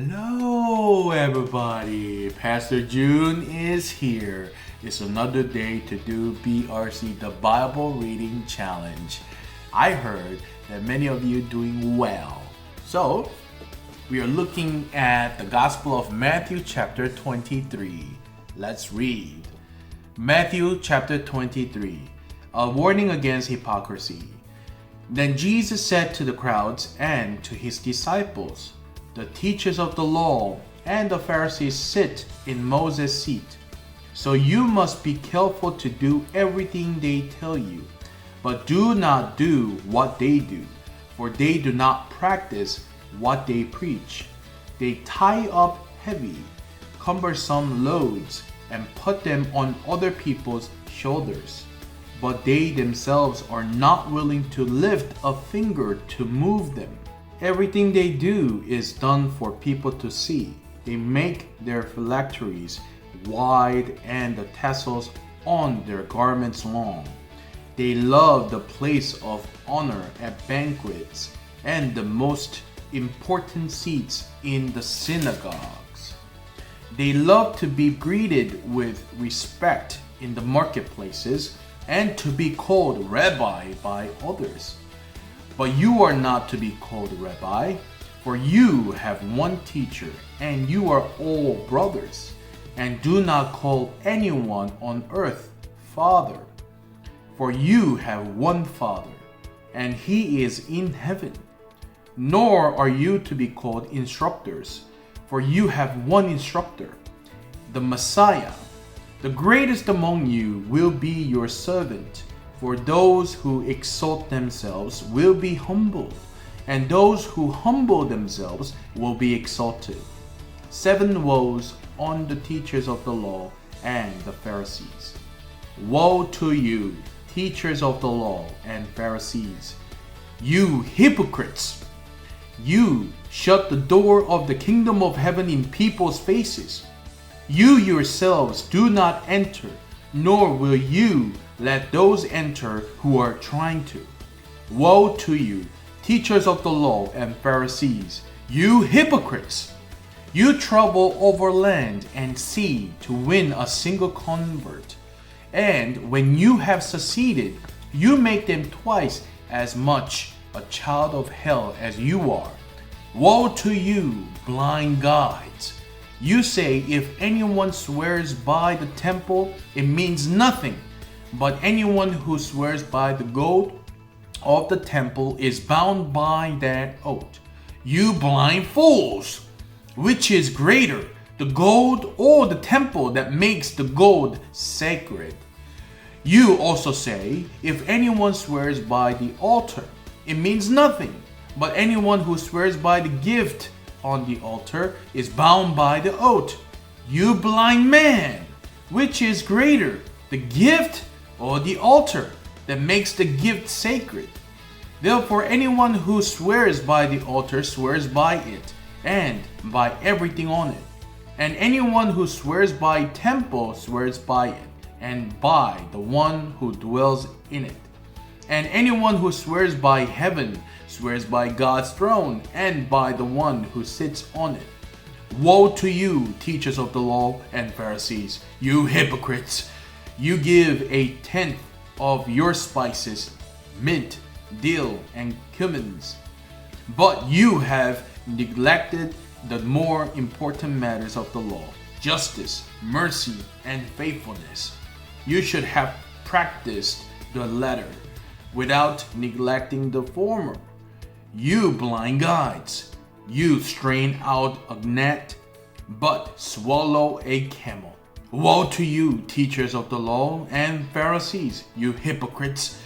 Hello everybody, Pastor Joon is here. It's another day to do BRC, the Bible Reading Challenge. I heard that many of you doing well. So, we are looking at the Gospel of Matthew chapter 23. Let's read. Matthew chapter 23, a warning against hypocrisy. Then Jesus said to the crowds and to his disciples, "The teachers of the law and the Pharisees sit in Moses' seat. So you must be careful to do everything they tell you, but do not do what they do, for they do not practice what they preach. They tie up heavy, cumbersome loads and put them on other people's shoulders, but they themselves are not willing to lift a finger to move them. Everything they do is done for people to see. They make their phylacteries wide and the tassels on their garments long. They love the place of honor at banquets and the most important seats in the synagogues. They love to be greeted with respect in the marketplaces and to be called rabbi by others. But you are not to be called rabbi, for you have one teacher, and you are all brothers. And do not call anyone on earth Father, for you have one Father, and he is in heaven. Nor are you to be called instructors, for you have one instructor, the Messiah. The greatest among you will be your servant. For those who exalt themselves will be humbled, and those who humble themselves will be exalted. 7 woes on the teachers of the law and the Pharisees. Woe to you, teachers of the law and Pharisees, you hypocrites! You shut the door of the kingdom of heaven in people's faces. You yourselves do not enter, nor will you let those enter who are trying to. Woe to you, teachers of the law and Pharisees, you hypocrites! You travel over land and sea to win a single convert, and when you have succeeded, you make them twice as much a child of hell as you are. Woe to you, blind guides! You say if anyone swears by the temple, it means nothing. But anyone who swears by the gold of the temple is bound by that oath. You blind fools! Which is greater, the gold or the temple that makes the gold sacred? You also say, if anyone swears by the altar, it means nothing. But anyone who swears by the gift on the altar is bound by the oath. You blind man! Which is greater, the gift or the altar that makes the gift sacred? Therefore, anyone who swears by the altar swears by it, and by everything on it. And anyone who swears by temple swears by it, and by the one who dwells in it. And anyone who swears by heaven swears by God's throne, and by the one who sits on it. Woe to you, teachers of the law and Pharisees, you hypocrites! You give 1/10 of your spices, mint, dill, and cumins, but you have neglected the more important matters of the law, justice, mercy, and faithfulness. You should have practiced the latter without neglecting the former. You blind guides! You strain out a gnat, but swallow a camel. Woe to you, teachers of the law and Pharisees, you hypocrites!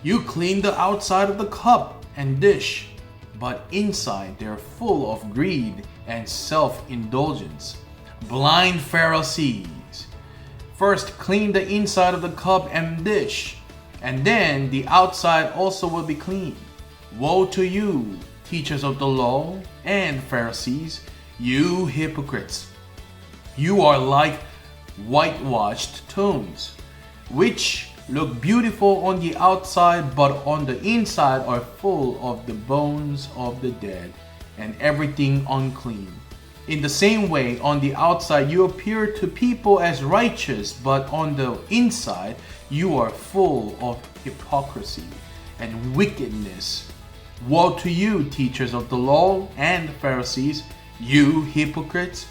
You clean the outside of the cup and dish, but inside they're full of greed and self-indulgence. Blind Pharisees! First clean the inside of the cup and dish, and then the outside also will be clean. Woe to you, teachers of the law and Pharisees, you hypocrites! You are like whitewashed tombs, which look beautiful on the outside, but on the inside are full of the bones of the dead and everything unclean. In the same way, on the outside you appear to people as righteous, but on the inside you are full of hypocrisy and wickedness. Woe to you, teachers of the law and Pharisees, you hypocrites!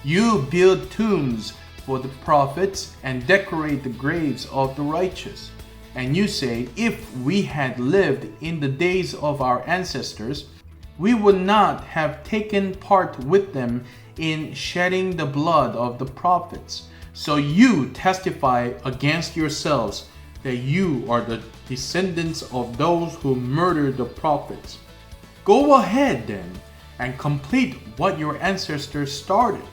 You build tombs for the prophets and decorate the graves of the righteous. And you say, if we had lived in the days of our ancestors, we would not have taken part with them in shedding the blood of the prophets. So you testify against yourselves that you are the descendants of those who murdered the prophets. Go ahead then and complete what your ancestors started.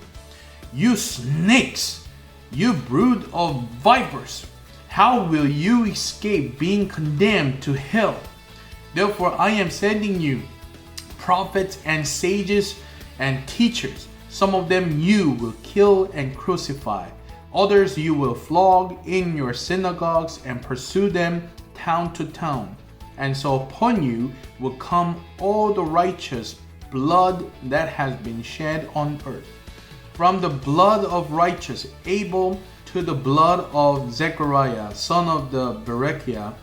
You snakes! You brood of vipers! How will you escape being condemned to hell? Therefore I am sending you prophets and sages and teachers. Some of them you will kill and crucify. Others you will flog in your synagogues and pursue them town to town. And so upon you will come all the righteous blood that has been shed on earth, from the blood of righteous Abel to the blood of Zechariah, son of the Berechiah,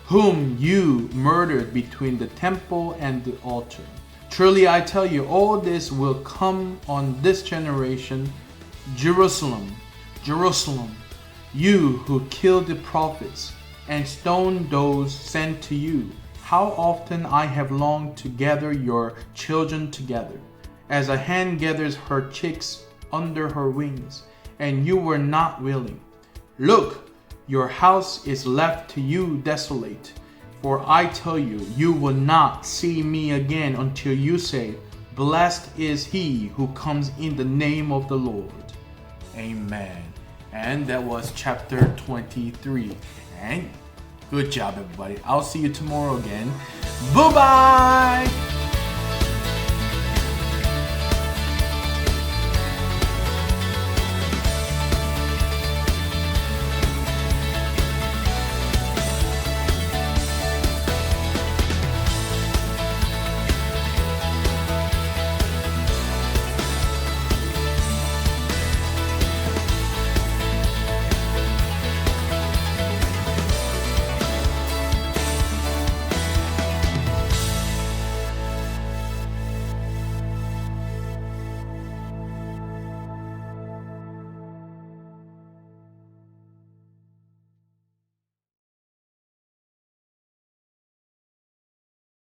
whom you murdered between the temple and the altar. Truly I tell you, all this will come on this generation. Jerusalem, Jerusalem, you who killed the prophets and stoned those sent to you. How often I have longed to gather your children together, as a hen gathers her chicks under her wings, and you were not willing. Look, your house is left to you desolate. For I tell you, you will not see me again until you say, blessed is he who comes in the name of the Lord. Amen. And that was chapter 23. And good job, everybody. I'll see you tomorrow again. Bye-bye.